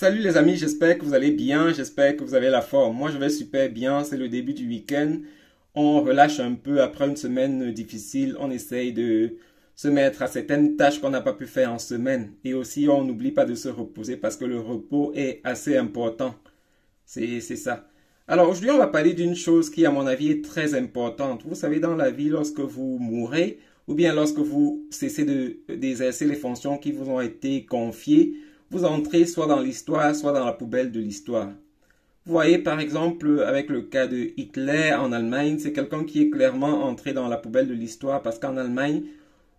Salut les amis, j'espère que vous allez bien, j'espère que vous avez la forme. Moi je vais super bien, c'est le début du week-end. On relâche un peu après une semaine difficile, on essaye de se mettre à certaines tâches qu'on n'a pas pu faire en semaine. Et aussi on n'oublie pas de se reposer parce que le repos est assez important. C'est ça. Alors aujourd'hui on va parler d'une chose qui à mon avis est très importante. Vous savez dans la vie lorsque vous mourrez ou bien lorsque vous cessez d'exercer les fonctions qui vous ont été confiées, vous entrez soit dans l'histoire, soit dans la poubelle de l'histoire. Vous voyez par exemple avec le cas de Hitler en Allemagne, c'est quelqu'un qui est clairement entré dans la poubelle de l'histoire parce qu'en Allemagne,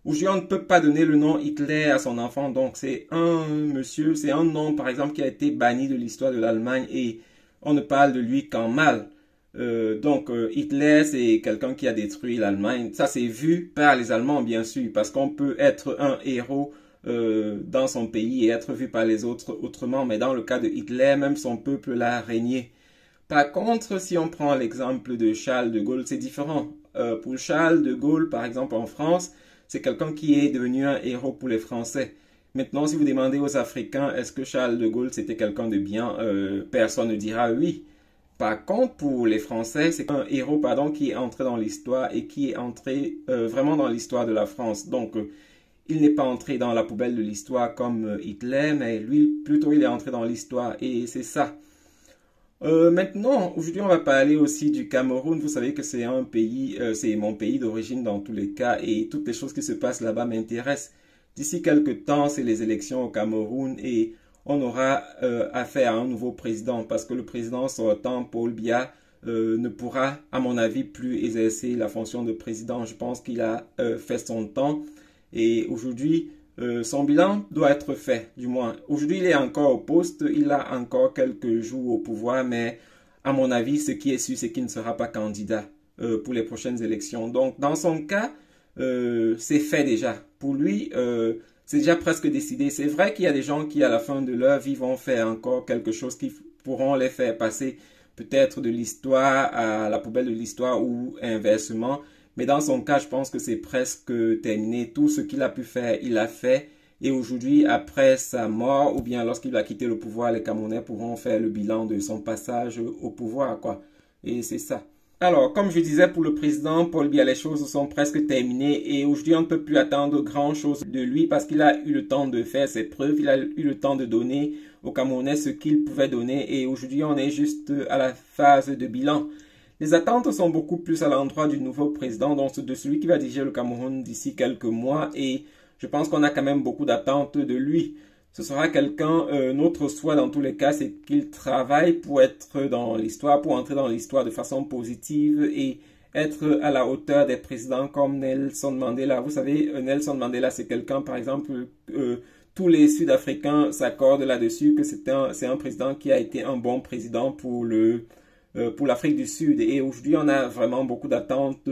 aujourd'hui on ne peut pas donner le nom Hitler à son enfant, donc c'est un monsieur, c'est un nom par exemple qui a été banni de l'histoire de l'Allemagne et on ne parle de lui qu'en mal. Hitler c'est quelqu'un qui a détruit l'Allemagne, ça c'est vu par les Allemands bien sûr, parce qu'on peut être un héros dans son pays et être vu par les autres autrement. Mais dans le cas de Hitler, même son peuple l'a régné. Par contre, si on prend l'exemple de Charles de Gaulle, c'est différent. Pour Charles de Gaulle, par exemple en France, c'est quelqu'un qui est devenu un héros pour les Français. Maintenant, si vous demandez aux Africains, est-ce que Charles de Gaulle c'était quelqu'un de bien, personne ne dira oui. Par contre, pour les Français, c'est un héros pardon, qui est entré dans l'histoire et qui est entré vraiment dans l'histoire de la France. Donc, il n'est pas entré dans la poubelle de l'histoire comme Hitler, mais lui, plutôt, il est entré dans l'histoire. Et c'est ça. Maintenant, aujourd'hui, on va parler aussi du Cameroun. Vous savez que c'est un pays, c'est mon pays d'origine dans tous les cas, et toutes les choses qui se passent là-bas m'intéressent. D'ici quelques temps, c'est les élections au Cameroun, et on aura affaire à un nouveau président, parce que le président sortant, Paul Biya, ne pourra, à mon avis, plus exercer la fonction de président. Je pense qu'il a fait son temps. Et aujourd'hui, son bilan doit être fait, du moins. Aujourd'hui, il est encore au poste, il a encore quelques jours au pouvoir, mais à mon avis, ce qui est sûr, c'est qu'il ne sera pas candidat pour les prochaines élections. Donc, dans son cas, c'est fait déjà. Pour lui, c'est déjà presque décidé. C'est vrai qu'il y a des gens qui, à la fin de leur vie, vont faire encore quelque chose qui pourront les faire passer peut-être de l'histoire à la poubelle de l'histoire ou inversement. Mais dans son cas, je pense que c'est presque terminé. Tout ce qu'il a pu faire, il l'a fait. Et aujourd'hui, après sa mort, ou bien lorsqu'il va quitter le pouvoir, les Camerounais pourront faire le bilan de son passage au pouvoir, quoi. Et c'est ça. Alors, comme je disais pour le président Paul Biya, les choses sont presque terminées. Et aujourd'hui, on ne peut plus attendre grand-chose de lui parce qu'il a eu le temps de faire ses preuves. Il a eu le temps de donner aux Camerounais ce qu'il pouvait donner. Et aujourd'hui, on est juste à la phase de bilan. Les attentes sont beaucoup plus à l'endroit du nouveau président, donc de celui qui va diriger le Cameroun d'ici quelques mois. Et je pense qu'on a quand même beaucoup d'attentes de lui. Ce sera quelqu'un, notre souhait dans tous les cas, c'est qu'il travaille pour être dans l'histoire, pour entrer dans l'histoire de façon positive et être à la hauteur des présidents comme Nelson Mandela. Vous savez, Nelson Mandela, c'est quelqu'un, par exemple, tous les Sud-Africains s'accordent là-dessus que c'est un président qui a été un bon président pour l'Afrique du Sud. Et aujourd'hui, on a vraiment beaucoup d'attentes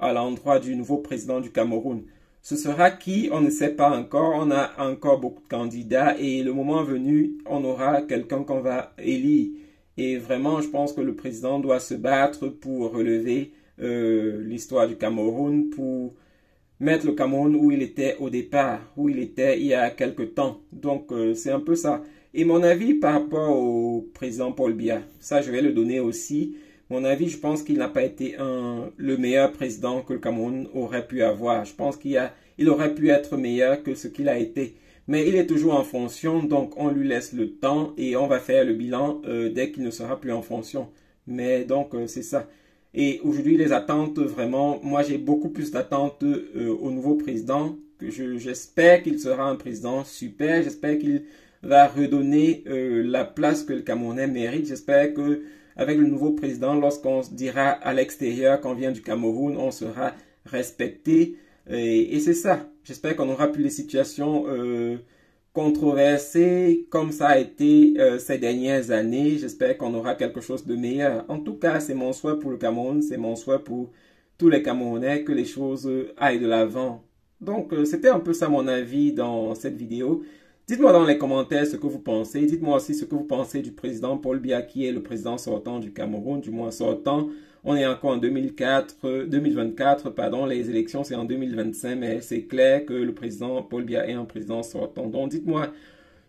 à l'endroit du nouveau président du Cameroun. Ce sera qui? On ne sait pas encore. On a encore beaucoup de candidats et le moment venu, on aura quelqu'un qu'on va élire. Et vraiment, je pense que le président doit se battre pour relever l'histoire du Cameroun, pour mettre le Cameroun où il était au départ, où il était il y a quelque temps. Donc, c'est un peu ça. Et mon avis par rapport au président Paul Biya, ça je vais le donner aussi. Mon avis, je pense qu'il n'a pas été le meilleur président que le Cameroun aurait pu avoir. Je pense qu'il aurait pu être meilleur que ce qu'il a été. Mais il est toujours en fonction, donc on lui laisse le temps et on va faire le bilan dès qu'il ne sera plus en fonction. Mais donc, c'est ça. Et aujourd'hui, les attentes, vraiment, moi j'ai beaucoup plus d'attentes au nouveau président. J'espère qu'il sera un président super. J'espère qu'il va redonner la place que le Camerounais mérite. J'espère que avec le nouveau président, lorsqu'on se dira à l'extérieur qu'on vient du Cameroun, on sera respecté. Et c'est ça. J'espère qu'on n'aura plus les situations controversées comme ça a été ces dernières années. J'espère qu'on aura quelque chose de meilleur. En tout cas, c'est mon souhait pour le Cameroun, c'est mon souhait pour tous les Camerounais que les choses aillent de l'avant. Donc, c'était un peu ça mon avis dans cette vidéo. Dites-moi dans les commentaires ce que vous pensez. Dites-moi aussi ce que vous pensez du président Paul Biya qui est le président sortant du Cameroun, du moins sortant. On est encore en 2024, pardon, les élections c'est en 2025, mais c'est clair que le président Paul Biya est un président sortant. Donc dites-moi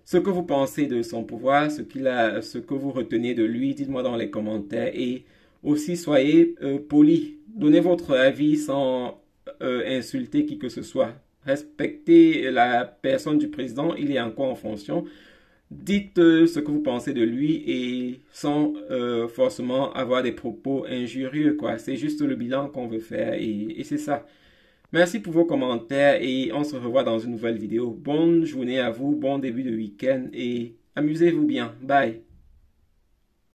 ce que vous pensez de son pouvoir, ce que vous retenez de lui, dites-moi dans les commentaires et aussi soyez poli. Donnez votre avis sans insulter qui que ce soit. Respectez la personne du président, il est encore en fonction. Dites ce que vous pensez de lui et sans forcément avoir des propos injurieux, quoi. C'est juste le bilan qu'on veut faire et c'est ça. Merci pour vos commentaires et on se revoit dans une nouvelle vidéo. Bonne journée à vous, bon début de week-end et amusez-vous bien. Bye.